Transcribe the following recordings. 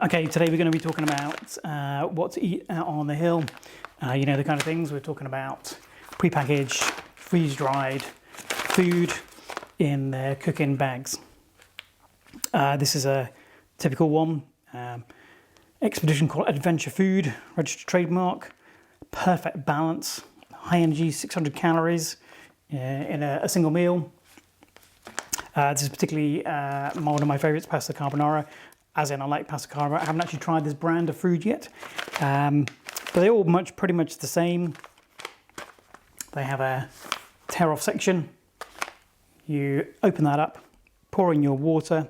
Okay, today we're going to be talking about what to eat out on the hill. You know, the kind of things we're talking about: pre-packaged, freeze-dried food in their cooking bags. This is a typical one. Expedition called Adventure Food, registered trademark, perfect balance, high energy, 600 calories in a single meal. This is particularly one of my favourites, pasta carbonara. As in, I like pasta carbonara. I haven't actually tried this brand of food yet, but they're all pretty much the same. They have a tear-off section. You open that up, pour in your water,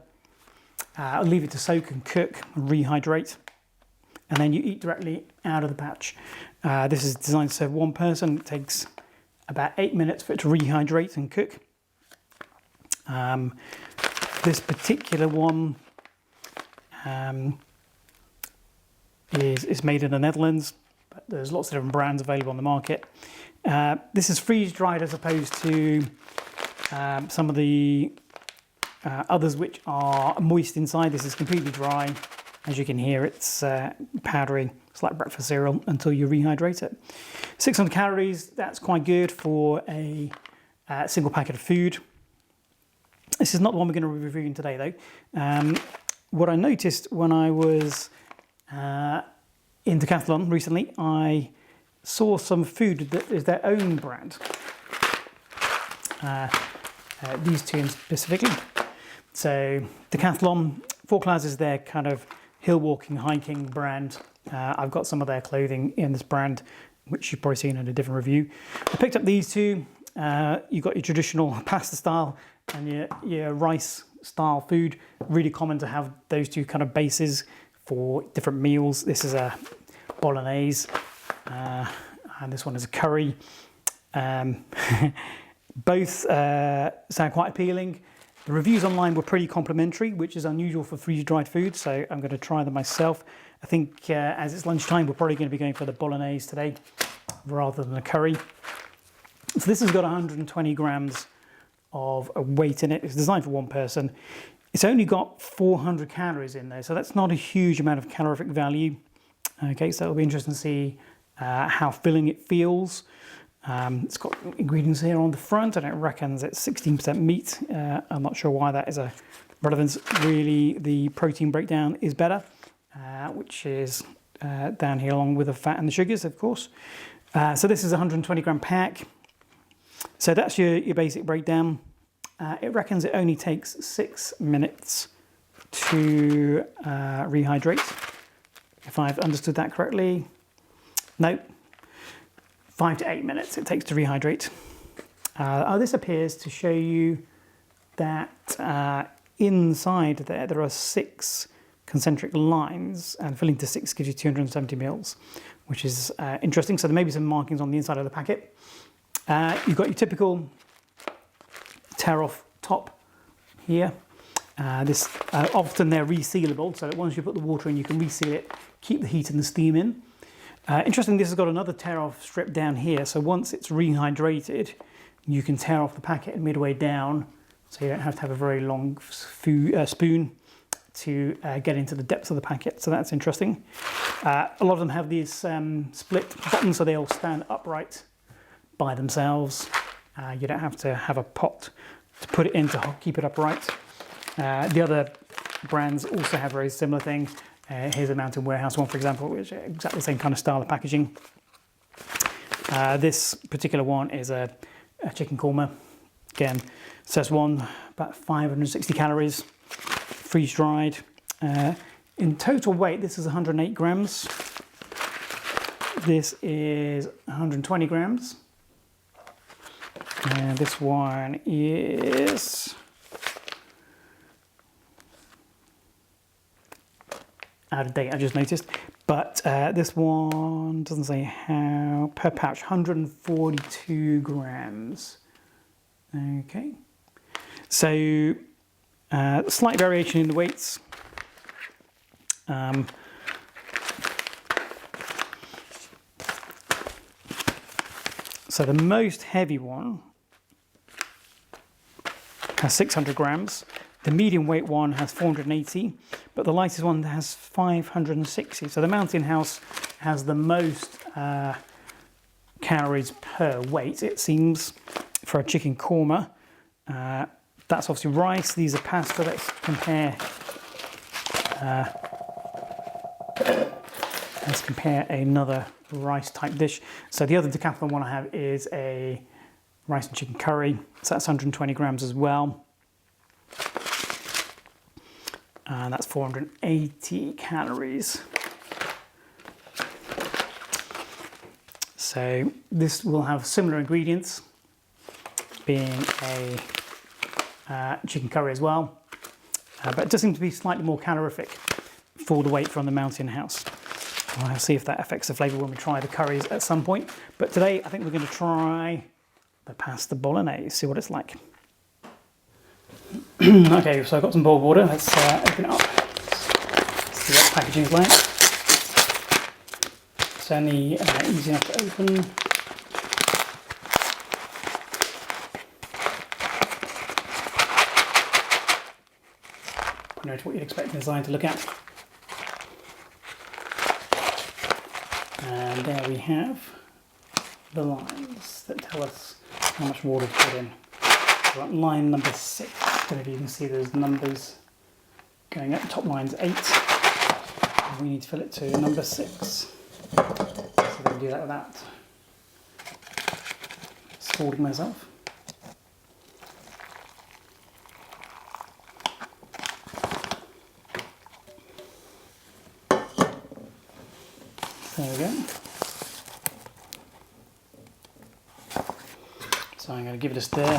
leave it to soak and cook and rehydrate, and then you eat directly out of the patch. This is designed to serve one person. It takes about 8 minutes for it to rehydrate and cook. This particular one is made in the Netherlands, but there's lots of different brands available on the market. This is freeze-dried as opposed to some of the others which are moist inside. This is completely dry. As you can hear, it's powdery. It's like breakfast cereal until you rehydrate it. 600 calories, that's quite good for a single packet of food. This is not the one we're going to be reviewing today though. What I noticed when I was in Decathlon recently, I saw some food that is their own brand. These two specifically. So Decathlon Forclaz is their kind of hill walking, hiking brand. I've got some of their clothing in this brand, which you've probably seen in a different review. I picked up these two. You've got your traditional pasta style and your rice style food. Really common to have those two kind of bases for different meals. This is a bolognese and this one is a curry. Both sound quite appealing. The reviews online were pretty complimentary, which is unusual for freeze-dried food, so I'm going to try them myself. I think as it's lunchtime, we're probably going to be going for the bolognese today rather than a curry. So this has got 120 grams of weight in it. It's designed for one person. It's only got 400 calories in there, so that's not a huge amount of calorific value. Okay, so it'll be interesting to see how filling it feels. It's got ingredients here on the front, and it reckons it's 16% meat. I'm not sure why that is a relevance. Really, the protein breakdown is better, which is down here along with the fat and the sugars, of course. So this is a 120 gram pack. So that's your basic breakdown. It reckons it only takes 6 minutes to rehydrate, if I've understood that correctly. No, 5 to 8 minutes it takes to rehydrate. This appears to show you that inside there are 6 concentric lines, and filling to 6 gives you 270 mils, which is interesting. So there may be some markings on the inside of the packet. You've got your typical tear-off top here. Often they're resealable, so that once you put the water in, you can reseal it, keep the heat and the steam in. Interesting, this has got another tear-off strip down here, so once it's rehydrated, you can tear off the packet midway down, so you don't have to have a very long spoon to get into the depths of the packet, so that's interesting. A lot of them have these split buttons, so they all stand upright by themselves. You don't have to have a pot to put it in to keep it upright. The other brands also have a very similar thing. Here's a Mountain Warehouse one, for example, which is exactly the same kind of style of packaging. This particular one is a chicken korma. Again, says one, about 560 calories, freeze-dried. In total weight, this is 108 grams. This is 120 grams. And this one is out of date, I just noticed. But this one doesn't say how, per pouch, 142 grams. Okay. So, slight variation in the weights. So the most heavy one has 600 grams. The medium weight one has 480, but the lightest one has 560. So the Mountain House has the most calories per weight, it seems, for a chicken korma. That's obviously rice. These are pasta. Let's compare. Let's compare another rice type dish. So the other Decathlon one I have is a rice and chicken curry. So that's 120 grams as well. And that's 480 calories. So this will have similar ingredients, being a chicken curry as well, but it does seem to be slightly more calorific for the weight from the Mountain House. I'll see if that affects the flavour when we try the curries at some point. But today I think we're going to try the pasta bolognese, see what it's like. Okay, so I've got some boiled water. Let's open it up. See what the packaging is like. It's only easy enough to open. Know what you'd expect the design to look at. And there we have the lines that tell us how much water to put in. So at line number 6, I don't know if you can see those numbers going up. The top line's 8. And we need to fill it to number 6. So we're going to do that without scalding myself. There we go. So I'm going to give it a stir.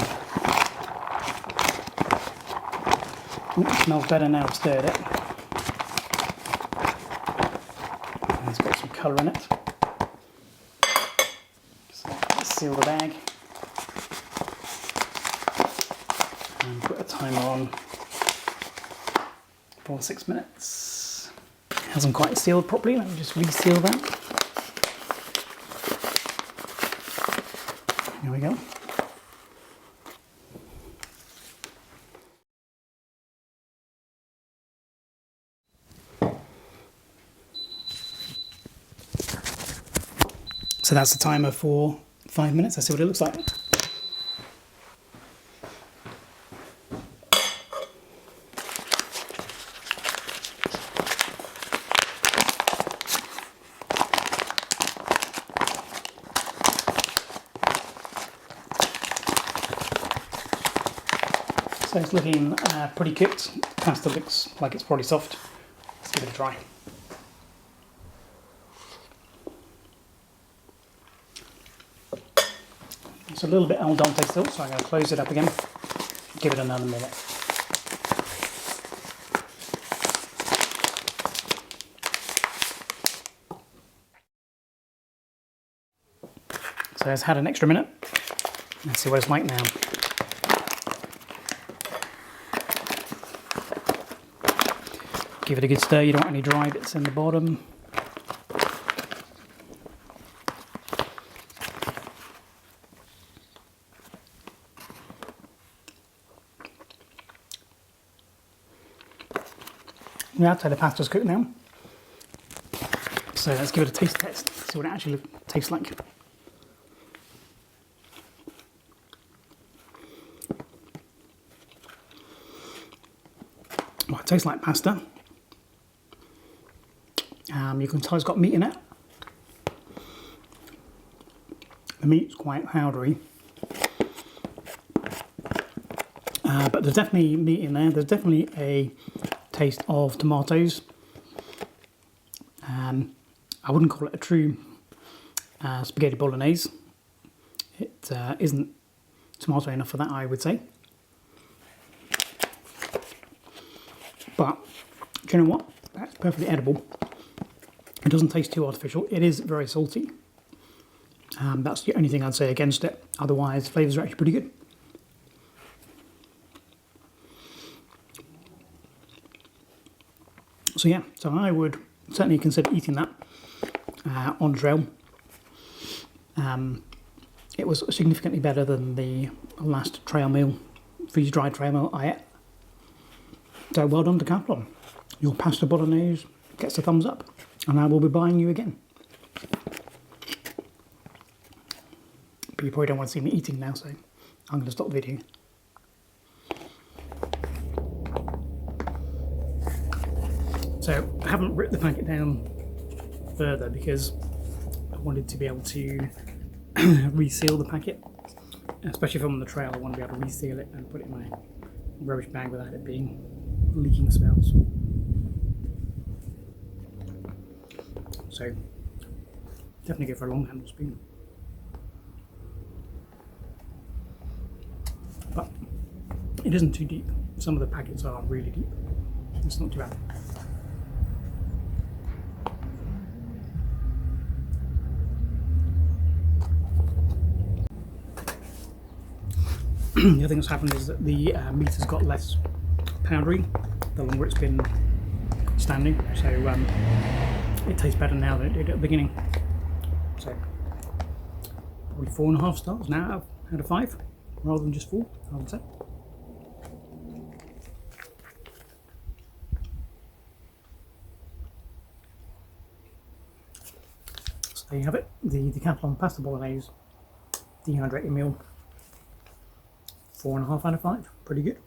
Ooh, it smells better now I've stirred it. And it's got some colour in it. So let's seal the bag. And put a timer on for 6 minutes. It hasn't quite sealed properly, let me just reseal that. Here we go. So that's the timer for 5 minutes. Let's see what it looks like. So it's looking pretty cooked. Pasta looks like it's probably soft. Let's give it a try. It's a little bit al dente still, so I'm going to close it up again. Give it another minute. So it's had an extra minute. Let's see what it's like now. Give it a good stir, you don't want any dry bits in the bottom. Yeah, I'd say the pasta's cooked now. So let's give it a taste test, see what it actually tastes like. Well, it tastes like pasta. You can tell it's got meat in it. The meat's quite powdery. But there's definitely meat in there. There's definitely a taste of tomatoes. I wouldn't call it a true spaghetti bolognese. It isn't tomato enough for that, I would say. But do you know what? That's perfectly edible. It doesn't taste too artificial. It is very salty. That's the only thing I'd say against it. Otherwise, the flavours are actually pretty good. So yeah, so I would certainly consider eating that on trail. It was significantly better than the last trail meal, freeze-dried trail meal I ate. So well done, Decathlon. Your pasta bolognese gets a thumbs up, and I will be buying you again. But you probably don't want to see me eating now, so I'm going to stop the video. So I haven't ripped the packet down further because I wanted to be able to reseal the packet, especially if I'm on the trail. I want to be able to reseal it and put it in my rubbish bag without it being leaking smells. So definitely go for a long handle spoon, but it isn't too deep. Some of the packets are really deep. It's not too bad. The other thing that's happened is that the meat has got less powdery the longer it's been standing, so it tastes better now than it did at the beginning. So probably 4.5 stars now out of 5, rather than just 4, I would say. So there you have it, the Decathlon Pasta Bolognese dehydrated meal. 4.5 out of 5, pretty good.